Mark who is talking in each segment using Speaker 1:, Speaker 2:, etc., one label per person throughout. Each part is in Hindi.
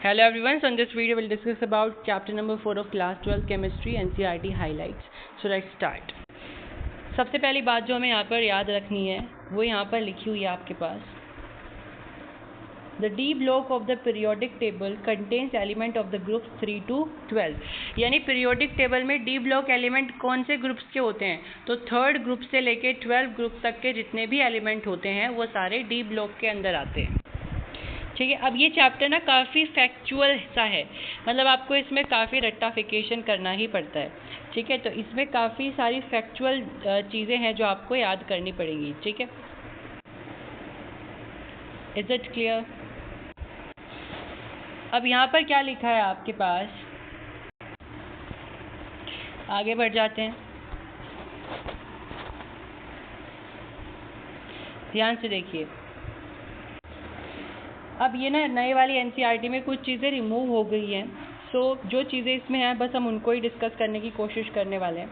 Speaker 1: Hello everyone, so in this video we'll discuss about chapter number 4 of class 12 chemistry NCERT highlights. So let's start. सबसे पहली बात जो हमें यहाँ पर याद रखनी है वो यहाँ पर लिखी हुई है आपके पास. The D block of the periodic table contains element of the groups 3 to 12. यानी periodic table में D block element कौन से ग्रुप्स के होते हैं? तो थर्ड ग्रुप से लेके 12 ग्रुप तक के जितने भी एलिमेंट होते हैं वो सारे D ब्लॉक के अंदर आते हैं. ठीक है. अब ये चैप्टर ना काफ़ी फैक्चुअल सा है, मतलब आपको इसमें काफ़ी रट्टाफिकेशन करना ही पड़ता है. ठीक है. तो इसमें काफ़ी सारी फैक्चुअल चीज़ें हैं जो आपको याद करनी पड़ेंगी. ठीक है. Is it clear? अब यहाँ पर क्या लिखा है आपके पास, आगे बढ़ जाते हैं. ध्यान से देखिए. अब ये ना नए वाली एनसीईआरटी में कुछ चीज़ें रिमूव हो गई हैं. सो जो चीज़ें इसमें हैं बस हम उनको ही डिस्कस करने की कोशिश करने वाले हैं.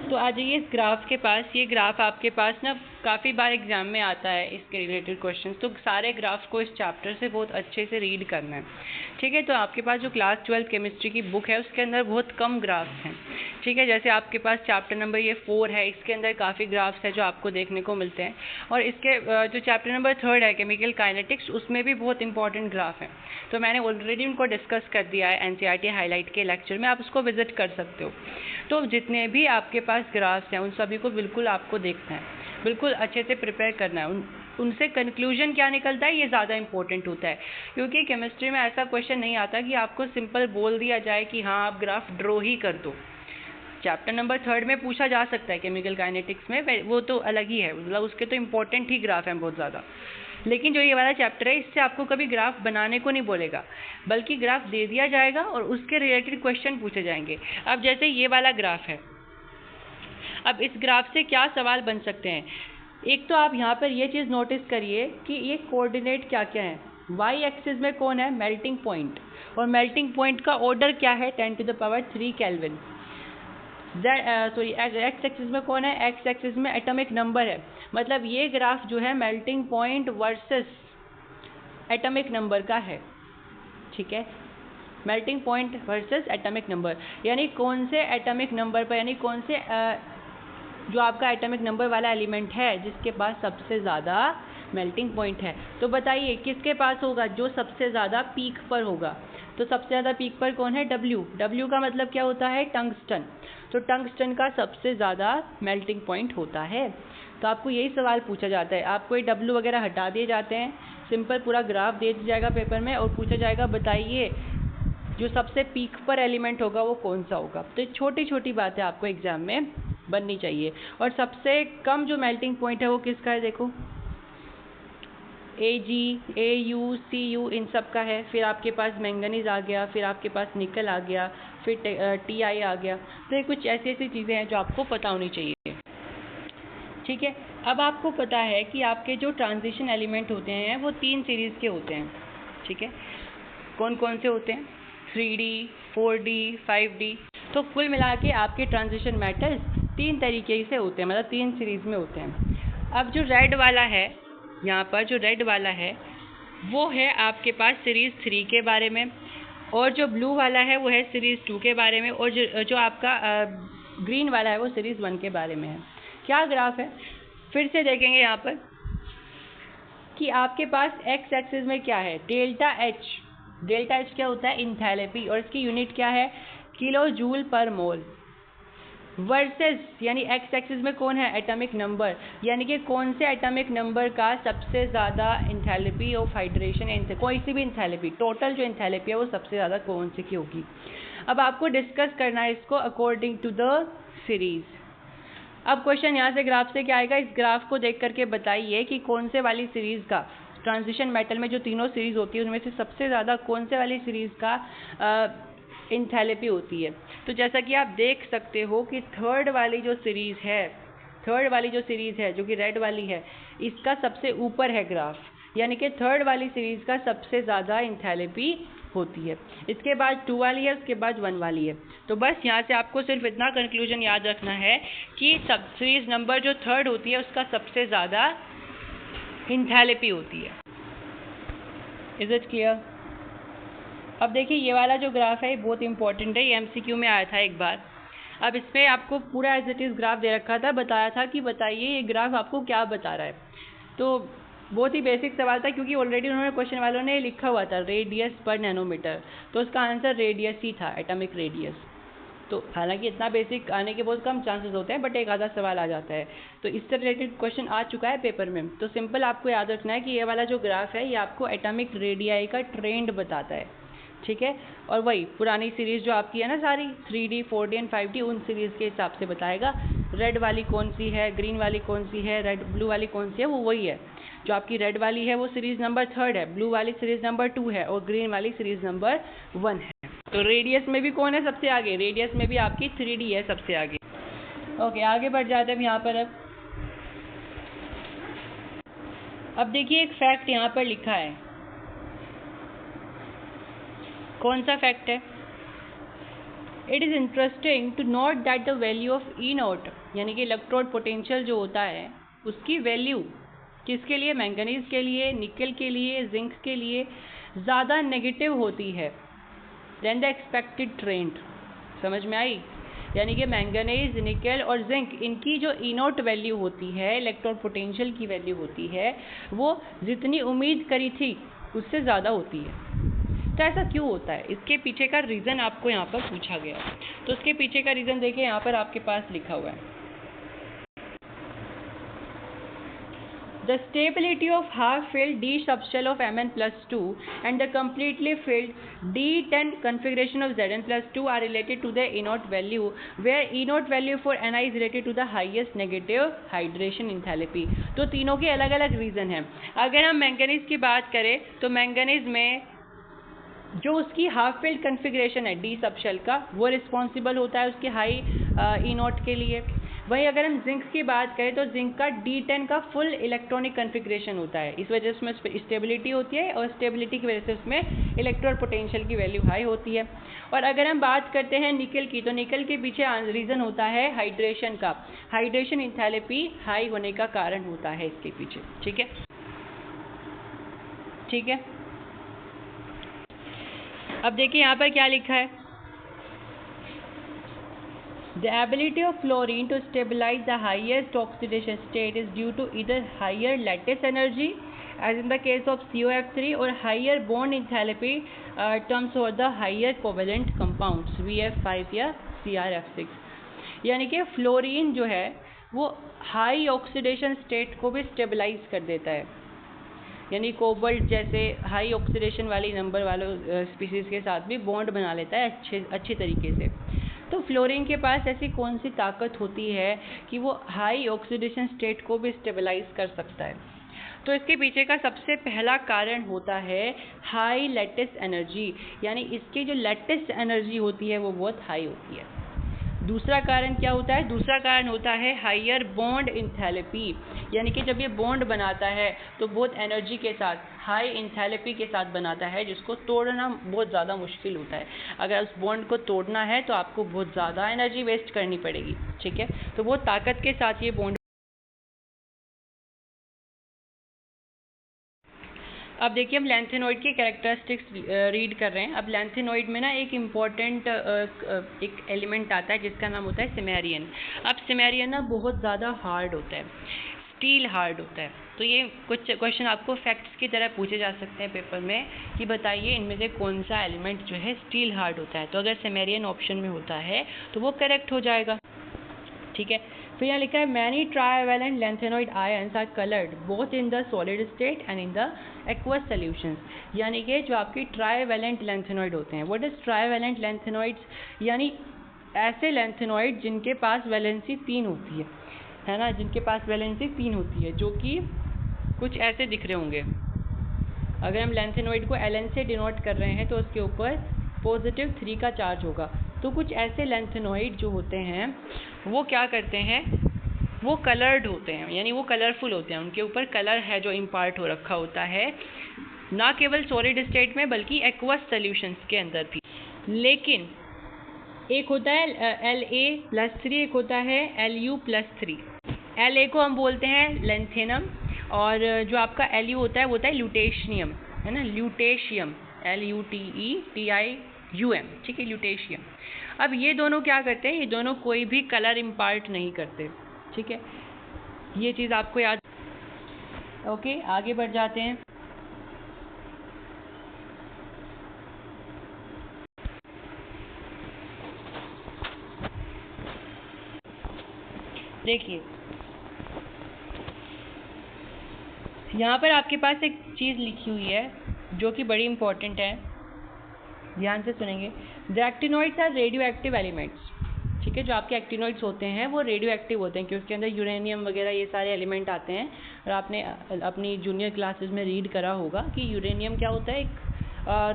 Speaker 1: तो आ जाइए इस ग्राफ के पास. ये ग्राफ आपके पास ना काफ़ी बार एग्जाम में आता है, इसके रिलेटेड क्वेश्चंस. तो सारे ग्राफ को इस चैप्टर से बहुत अच्छे से रीड करना है. ठीक है. तो आपके पास जो क्लास 12 केमिस्ट्री की बुक है उसके अंदर बहुत कम ग्राफ्स हैं. ठीक है. जैसे आपके पास चैप्टर नंबर ये 4 है, इसके अंदर काफ़ी ग्राफ्स है जो आपको देखने को मिलते हैं. और इसके जो चैप्टर नंबर 3 है केमिकल काइनेटिक्स, उसमें भी बहुत इंपॉर्टेंट ग्राफ है. तो मैंने ऑलरेडी उनको डिस्कस कर दिया है एनसीईआरटी हाईलाइट के लेक्चर में, आप उसको विजिट कर सकते हो. तो जितने भी आपके पास ग्राफ्स हैं उन सभी को बिल्कुल आपको देखना है, बिल्कुल अच्छे से प्रिपेयर करना है. उनसे कंक्लूजन क्या निकलता है ये ज़्यादा इंपॉर्टेंट होता है, क्योंकि केमिस्ट्री में ऐसा क्वेश्चन नहीं आता कि आपको सिंपल बोल दिया जाए कि हाँ आप ग्राफ ड्रॉ ही कर दो. चैप्टर नंबर 3 में पूछा जा सकता है केमिकल काइनेटिक्स में, वो तो अलग ही है, मतलब उसके तो इंपॉर्टेंट ही ग्राफ हैं बहुत ज़्यादा. लेकिन जो ये वाला चैप्टर है इससे आपको कभी ग्राफ बनाने को नहीं बोलेगा, बल्कि ग्राफ दे दिया जाएगा और उसके रिलेटेड क्वेश्चन पूछे जाएंगे. अब जैसे ये वाला ग्राफ है, अब इस ग्राफ से क्या सवाल बन सकते हैं. एक तो आप यहाँ पर ये चीज़ नोटिस करिए कि ये कोऑर्डिनेट क्या क्या है. वाई एक्सिस में कौन है? Melting point. और मेल्टिंग पॉइंट का ऑर्डर क्या है? 10⁻³ केल्विन. एक्स एक्सिस में कौन है? एक्स एक्सिस में एटॉमिक नंबर है. मतलब ये ग्राफ जो है melting point versus atomic number का है. ठीक है. Melting point versus atomic number, यानी कौन से एटॉमिक नंबर पर, यानी कौन से जो आपका एटॉमिक नंबर वाला एलिमेंट है जिसके पास सबसे ज़्यादा मेल्टिंग पॉइंट है. तो बताइए किसके पास होगा? जो सबसे ज़्यादा पीक पर होगा. तो सबसे ज़्यादा पीक पर कौन है? W. W का मतलब क्या होता है? टंगस्टन. तो टंगस्टन का सबसे ज़्यादा मेल्टिंग पॉइंट होता है. तो आपको यही सवाल पूछा जाता है. आपको ये W वगैरह हटा दिए जाते हैं, सिंपल पूरा ग्राफ दे दिया जाएगा पेपर में और पूछा जाएगा बताइए जो सबसे पीक पर एलिमेंट होगा वो कौन सा होगा. तो छोटी छोटी बातें आपको एग्जाम में बननी चाहिए. और सबसे कम जो मेल्टिंग पॉइंट है वो किसका है? देखो Ag, Au, Cu इन सब का है. फिर आपके पास मैंगनीज आ गया, फिर आपके पास निकल आ गया, फिर Ti आ गया. तो ये कुछ ऐसी ऐसी चीज़ें हैं जो आपको पता होनी चाहिए. ठीक है. अब आपको पता है कि आपके जो ट्रांजिशन एलिमेंट होते हैं वो 3 सीरीज़ के होते हैं. ठीक है. कौन कौन से होते हैं? 3D, 4D, 5D. तो कुल मिला के आपके ट्रांजिशन मेटल्स 3 तरीके से होते हैं, मतलब 3 सीरीज़ में होते हैं. अब जो रेड वाला है, यहाँ पर जो रेड वाला है वो है आपके पास सीरीज़ 3 के बारे में, और जो ब्लू वाला है वो है सीरीज़ 2 के बारे में, और जो आपका ग्रीन वाला है वो सीरीज़ 1 के बारे में है. क्या ग्राफ है? फिर से देखेंगे यहाँ पर कि आपके पास एक्स एक्सिस में क्या है? Delta H. डेल्टा एच क्या होता है? इंथैल्पी, और इसकी यूनिट क्या है? किलो जूल पर मोल. वर्सेस यानी एक्स एक्सिस में कौन है? एटॉमिक नंबर, यानी कि कौन से एटॉमिक नंबर का सबसे ज़्यादा इंथैल्पी ऑफ हाइड्रेशन, कोई सी भी इंथैल्पी, टोटल जो इंथैल्पी है वो सबसे ज़्यादा कौन सी की होगी. अब आपको डिस्कस करना है इसको अकॉर्डिंग टू द सीरीज़. अब क्वेश्चन यहाँ से ग्राफ से क्या आएगा? इस ग्राफ को देख करके बताइए कि कौन से वाली सीरीज़ का ट्रांजिशन मेटल में जो तीनों सीरीज़ होती है उनमें से सबसे ज़्यादा कौन से वाली सीरीज़ का इंथैल्पी होती है. तो जैसा कि आप देख सकते हो कि थर्ड वाली जो सीरीज़ है जो कि रेड वाली है, इसका सबसे ऊपर है ग्राफ, यानी कि थर्ड वाली सीरीज़ का सबसे ज़्यादा इंथैल्पी होती है. इसके बाद 2 वाली है, उसके बाद 1 वाली है. तो बस यहाँ से आपको सिर्फ इतना कंक्लूजन याद रखना है कि सब सीरीज़ नंबर जो थर्ड होती है उसका सबसे ज़्यादा इंथैल्पी होती है. Is it clear? अब देखिए ये वाला जो ग्राफ है बहुत इंपॉर्टेंट है, ये एमसीक्यू में आया था एक बार। अब इसमें आपको पूरा एज इट इज़ ग्राफ दे रखा था, बताया था कि बताइए ये ग्राफ आपको क्या बता रहा है। तो बहुत ही बेसिक सवाल था, क्योंकि ऑलरेडी उन्होंने क्वेश्चन वालों ने लिखा हुआ था रेडियस पर नैनोमीटर, तो उसका आंसर रेडियस ही था, एटॉमिक रेडियस। तो हालांकि इतना बेसिक आने के बहुत कम चांसेस होते हैं, बट एक आधा सवाल आ जाता है। तो इससे रिलेटेड क्वेश्चन आ चुका है पेपर में। तो सिंपल आपको याद रखना है कि ये वाला जो ग्राफ है ये आपको एटॉमिक रेडियाई का ट्रेंड बताता है, ठीक है। और वही पुरानी सीरीज़ जो आपकी है ना सारी 3D 4D एंड 5D, उन सीरीज़ के हिसाब से बताएगा। रेड वाली कौन सी है, ग्रीन वाली कौन सी है, रेड ब्लू वाली कौन सी है, वो वही है। जो आपकी रेड वाली है वो सीरीज़ नंबर 3 है, ब्लू वाली सीरीज़ नंबर 2 है और ग्रीन वाली सीरीज़ नंबर 1 है। तो रेडियस में भी कौन है सबसे आगे, रेडियस में भी आपकी 3D है सबसे आगे। ओके, आगे बढ़ जाते हैं यहाँ पर। अब देखिए एक फैक्ट यहाँ पर लिखा है, कौन सा फैक्ट है? It is interesting to note that the value of E naught, यानी कि इलेक्ट्रोड पोटेंशियल जो होता है उसकी वैल्यू किसके लिए, मैंगनीज के लिए, निकल के लिए, जिंक के लिए ज़्यादा नेगेटिव होती है देन द एक्सपेक्टेड ट्रेंड। समझ में आई? यानी कि मैंगनीज, निकल और जिंक, इनकी जो ई नोट वैल्यू होती है, इलेक्ट्रोड पोटेंशियल की वैल्यू होती है, वो जितनी उम्मीद करी थी उससे ज़्यादा होती है। तो ऐसा क्यों होता है? इसके पीछे का रीज़न आपको यहाँ पर पूछा गया। तो उसके पीछे का रीज़न देखिए, यहाँ पर आपके पास लिखा हुआ है, The stability of half-filled d subshell of Mn+2 and the completely filled d10 configuration of Zn plus 2 are related to the E naught value, where E naught value for Ni is related to the highest negative hydration enthalpy। तो तीनों के अलग अलग रीज़न हैं। अगर हम मैंगनीज की बात करें तो मैंगनीज में जो उसकी हाफ फिल्ड कन्फिग्रेशन है डी सबशेल का, वो रिस्पॉन्सिबल होता है उसके हाई ई नॉट के लिए। वहीं अगर हम जिंक की बात करें तो जिंक का D10 का फुल इलेक्ट्रॉनिक कन्फिग्रेशन होता है, इस वजह से उसमें स्टेबिलिटी होती है और स्टेबिलिटी की वजह से उसमें इलेक्ट्रोड पोटेंशियल की वैल्यू हाई होती है। और अगर हम बात करते हैं निकल की, तो निकल के पीछे रीज़न होता है हाइड्रेशन का, हाइड्रेशन इंथैल्पी हाई होने का कारण होता है इसके पीछे, ठीक है, ठीक है। अब देखिए यहाँ पर क्या लिखा है, The ability of fluorine to stabilize the highest oxidation state is due to either higher lattice energy, as in the case of COF3, or higher bond enthalpy terms for the higher covalent compounds VF5 या CrF6। यानी कि फ्लोरीन जो है वो हाई ऑक्सीडेशन स्टेट को भी स्टेबलाइज कर देता है, यानी कोबाल्ट जैसे हाई ऑक्सीडेशन वाली नंबर वालों स्पीसीज़ के साथ भी बॉन्ड बना लेता है अच्छी तरीके से। तो फ्लोरीन के पास ऐसी कौन सी ताकत होती है कि वो हाई ऑक्सीडेशन स्टेट को भी स्टेबलाइज कर सकता है? तो इसके पीछे का सबसे पहला कारण होता है हाई लैटिस एनर्जी, यानी इसकी जो लैटिस एनर्जी होती है वो बहुत हाई होती है। दूसरा कारण क्या होता है? दूसरा कारण होता है हाइयर बॉन्ड इंथैल्पी, यानी कि जब ये बॉन्ड बनाता है तो बहुत एनर्जी के साथ, हाई इंथैल्पी के साथ बनाता है, जिसको तोड़ना बहुत ज़्यादा मुश्किल होता है। अगर उस बॉन्ड को तोड़ना है तो आपको बहुत ज़्यादा एनर्जी वेस्ट करनी पड़ेगी, ठीक है। तो बहुत ताकत के साथ ये बॉन्ड। अब देखिए हम लैंथेनॉइड की कैरेक्टरिस्टिक्स रीड कर रहे हैं। अब लैंथेनॉइड में ना एक इम्पॉर्टेंट एक एलिमेंट आता है जिसका नाम होता है सिमेरियन। अब सिमेरियन ना बहुत ज़्यादा हार्ड होता है, स्टील हार्ड होता है। तो ये कुछ क्वेश्चन आपको फैक्ट्स की तरह पूछे जा सकते हैं पेपर में कि बताइए इनमें से कौन सा एलिमेंट जो है स्टील हार्ड होता है। तो अगर सिमेरियन ऑप्शन में होता है तो वो करेक्ट हो जाएगा, ठीक है। फिर यहाँ लिखा है many trivalent lanthanoid ions are coloured both in the solid state and in the aqueous solutions. यानी कि जो आपकी ट्राइवैलेंट लैंथेनॉइड होते हैं, व्हाट इज ट्राइवैलेंट लैंथेनॉइड्स? यानी ऐसे लैंथेनॉइड जिनके पास वैलेंसी 3 होती है ना, जिनके पास वैलेंसी 3 होती है, जो कि कुछ ऐसे दिख रहे होंगे। अगर हम लैंथेनॉइड को Ln से डिनोट कर रहे हैं तो उसके ऊपर +3 का चार्ज होगा। तो कुछ ऐसे लैंथेनॉइड जो होते हैं वो क्या करते हैं, वो कलर्ड होते हैं, यानी वो कलरफुल होते हैं, उनके ऊपर कलर है जो इम्पार्ट हो रखा होता है, ना केवल सॉलिड स्टेट में बल्कि एक्वस सॉल्यूशंस के अंदर भी। लेकिन एक होता है La+3, एक होता है Lu+3। La को हम बोलते हैं लैंथेनम और जो आपका Lu होता है वो होता है ल्यूटेशियम, है ना, ल्यूटेशियम। LUTETIUM, ठीक है, ल्यूटेशियम। अब ये दोनों क्या करते हैं, ये दोनों कोई भी कलर इम्पार्ट नहीं करते, ठीक है, ये चीज़ आपको याद। ओके, आगे बढ़ जाते हैं। देखिए यहाँ पर आपके पास एक चीज़ लिखी हुई है जो कि बड़ी इंपॉर्टेंट है, ध्यान से सुनेंगे। The actinoids are radioactive elements, ठीक है, जो आपके एक्टिनोइड्स होते हैं वो रेडियो एक्टिव होते हैं क्योंकि उसके अंदर यूरेनियम वगैरह ये सारे एलिमेंट आते हैं। और आपने अपनी जूनियर क्लासेस में रीड करा होगा कि यूरेनियम क्या होता है, एक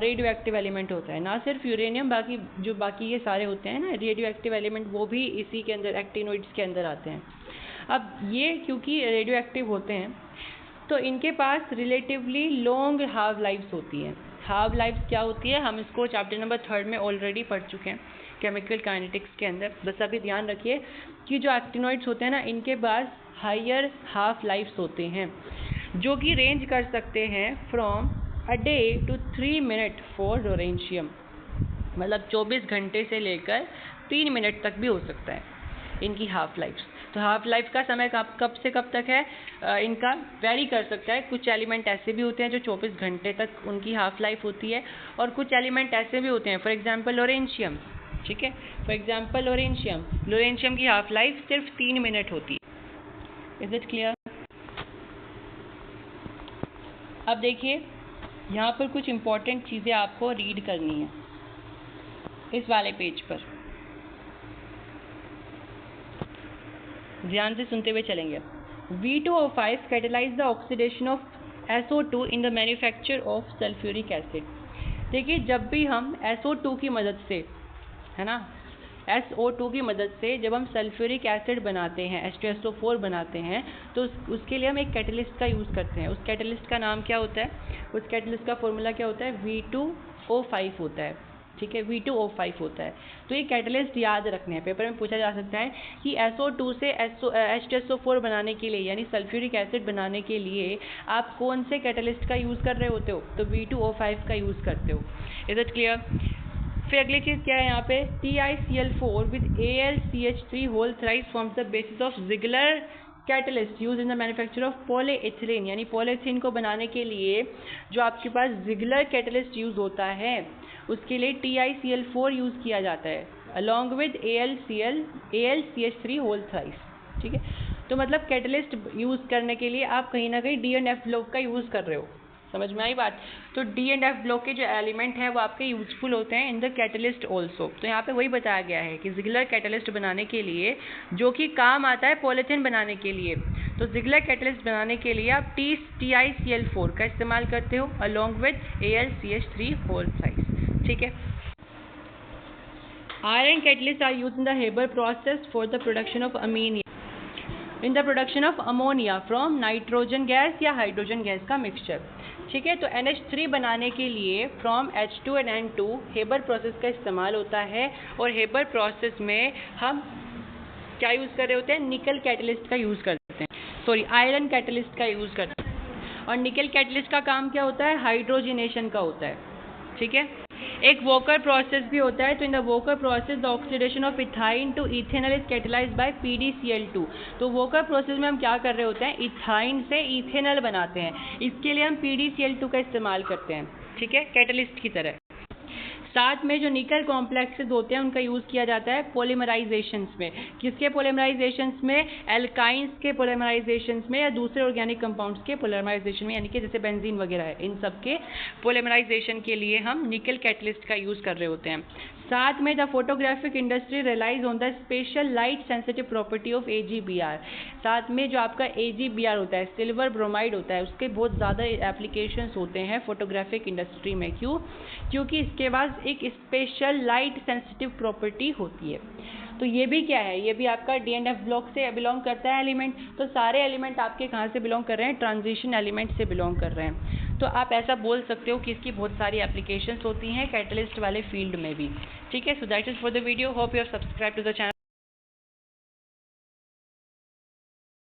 Speaker 1: रेडियो एक्टिव एलिमेंट होता है। ना सिर्फ यूरेनियम, बाकी ये सारे होते हैं ना रेडियो एक्टिव एलिमेंट, वो भी इसी के अंदर एक्टिनोइड्स के अंदर आते हैं। अब ये क्योंकि रेडियो एक्टिव होते हैं तो इनके पास रिलेटिवली लॉन्ग हाफ लाइफ्स होती हैं। हाफ लाइफ्स क्या होती है, हम इसको चैप्टर नंबर 3 में ऑलरेडी पढ़ चुके हैं केमिकल काइनेटिक्स के अंदर। बस अभी ध्यान रखिए कि जो एक्टिनोइड्स होते हैं ना, इनके पास हायर हाफ लाइफ्स होते हैं जो कि रेंज कर सकते हैं from a day to 3 minute for lawrencium, मतलब 24 घंटे से लेकर 3 मिनट तक भी हो सकता है इनकी हाफ लाइफ्स। तो हाफ लाइफ का समय कब से कब तक है, इनका वेरी कर सकता है। कुछ एलिमेंट ऐसे भी होते हैं जो 24 घंटे तक उनकी हाफ लाइफ होती है, और कुछ एलिमेंट ऐसे भी होते हैं, फॉर एग्जांपल लोरेंशियम, ठीक है, फॉर एग्जांपल लोरेंशियम की हाफ लाइफ सिर्फ 3 मिनट होती है। Is it clear? अब देखिए यहाँ पर कुछ इंपॉर्टेंट चीज़ें आपको रीड करनी है इस वाले पेज पर, ध्यान से सुनते हुए चलेंगे। V2O5 catalyse the oxidation of SO2 in the manufacture of sulphuric acid. देखिए जब भी हम SO2 की मदद से, है ना, SO2 की मदद से जब हम सल्फ्यूरिक एसिड बनाते हैं, H2SO4 बनाते हैं, तो उसके लिए हम एक कैटलिस्ट का यूज़ करते हैं। उस कैटलिस्ट का नाम क्या होता है, उस कैटलिस्ट का फॉर्मूला क्या होता है, V2O5 होता है, ठीक है, V2O5 होता है। तो ये कैटलिस्ट याद रखने हैं, पेपर में पूछा जा सकता है कि SO2 से H2SO4 बनाने के लिए, यानी सल्फ्यूरिक एसिड बनाने के लिए आप कौन से कैटलिस्ट का यूज़ कर रहे होते हो, तो V2O5 का यूज़ करते हो। Is it clear? फिर अगली चीज़ क्या है यहाँ पे, TiCl4 with AlCH3 whole thrice forms the basis of Ziegler catalyst use in the manufacture of polyethylene, यानी पॉलीएथिलीन को बनाने के लिए जो आपके पास जिगलर कैटलिस्ट यूज़ होता है उसके लिए TiCl4 यूज़ किया जाता है along with AlCH3 whole thrice, ठीक है। तो मतलब कैटलिस्ट यूज़ करने के लिए आप कहीं ना कहीं D एंड F ब्लॉक का यूज़ कर रहे हो, समझ में आई बात। तो D एंड F ब्लॉक के जो एलिमेंट है वो आपके यूजफुल होते हैं इन द कैटलिस्ट ऑल्सो। तो यहाँ पे वही बताया गया है कि जिगलर कैटलिस्ट बनाने के लिए जो कि काम आता है पॉलीथिन बनाने के लिए, तो जिगलर कैटलिस्ट बनाने के लिए आप TiCl4 का इस्तेमाल करते हो along with AlCH3 whole thrice, ठीक है। Iron catalyst are used in the Haber process for the production of ammonia from nitrogen gas या हाइड्रोजन गैस का मिक्सचर, ठीक है। तो NH3 बनाने के लिए from H2 and N2 Haber process का इस्तेमाल होता है, और हेबर प्रोसेस में हम क्या यूज़ कर रहे होते हैं, निकल कैटलिस्ट का यूज़ करते हैं, आयरन कैटलिस्ट का यूज़ करते हैं। और निकल कैटलिस्ट का काम क्या होता है, हाइड्रोजिनेशन का होता है, ठीक है। एक वोकर प्रोसेस भी होता है, तो in the Wacker process the oxidation of ethyne to ethanol is catalysed by PDCl2। तो वोकर प्रोसेस में हम क्या कर रहे होते हैं, इथाइन से इथेनॉल बनाते हैं, इसके लिए हम PDCl2 का इस्तेमाल करते हैं, ठीक है, कैटलिस्ट की तरह। साथ में जो निकल कॉम्प्लेक्सेस होते हैं उनका यूज़ किया जाता है पॉलीमराइजेशंस में। किसके पॉलीमराइजेशंस में, एल्काइंस के पॉलीमराइजेशंस में या दूसरे ऑर्गेनिक कंपाउंड्स के पॉलीमराइजेशन में, यानी कि जैसे बेंजीन वगैरह है, इन सब के पॉलीमराइजेशन के लिए हम निकल कैटलिस्ट का यूज़ कर रहे होते हैं। साथ में the photographic industry relies on the special light sensitive property of AgBr। साथ में जो आपका AgBr होता है, सिल्वर ब्रोमाइड होता है, उसके बहुत ज़्यादा एप्लीकेशंस होते हैं फोटोग्राफिक इंडस्ट्री में। क्यों? क्योंकि इसके पास एक स्पेशल लाइट सेंसिटिव प्रॉपर्टी होती है। तो ये भी क्या है, ये भी आपका D एंड F ब्लॉक से बिलोंग करता है एलिमेंट। तो सारे एलिमेंट आपके कहाँ से बिलोंग कर रहे हैं, ट्रांजिशन एलिमेंट से बिलोंग कर रहे हैं। तो आप ऐसा बोल सकते हो कि इसकी बहुत सारी एप्लीकेशंस होती हैं कैटलिस्ट वाले फील्ड में भी, ठीक है। So that is for the video, hope you are subscribe to the channel.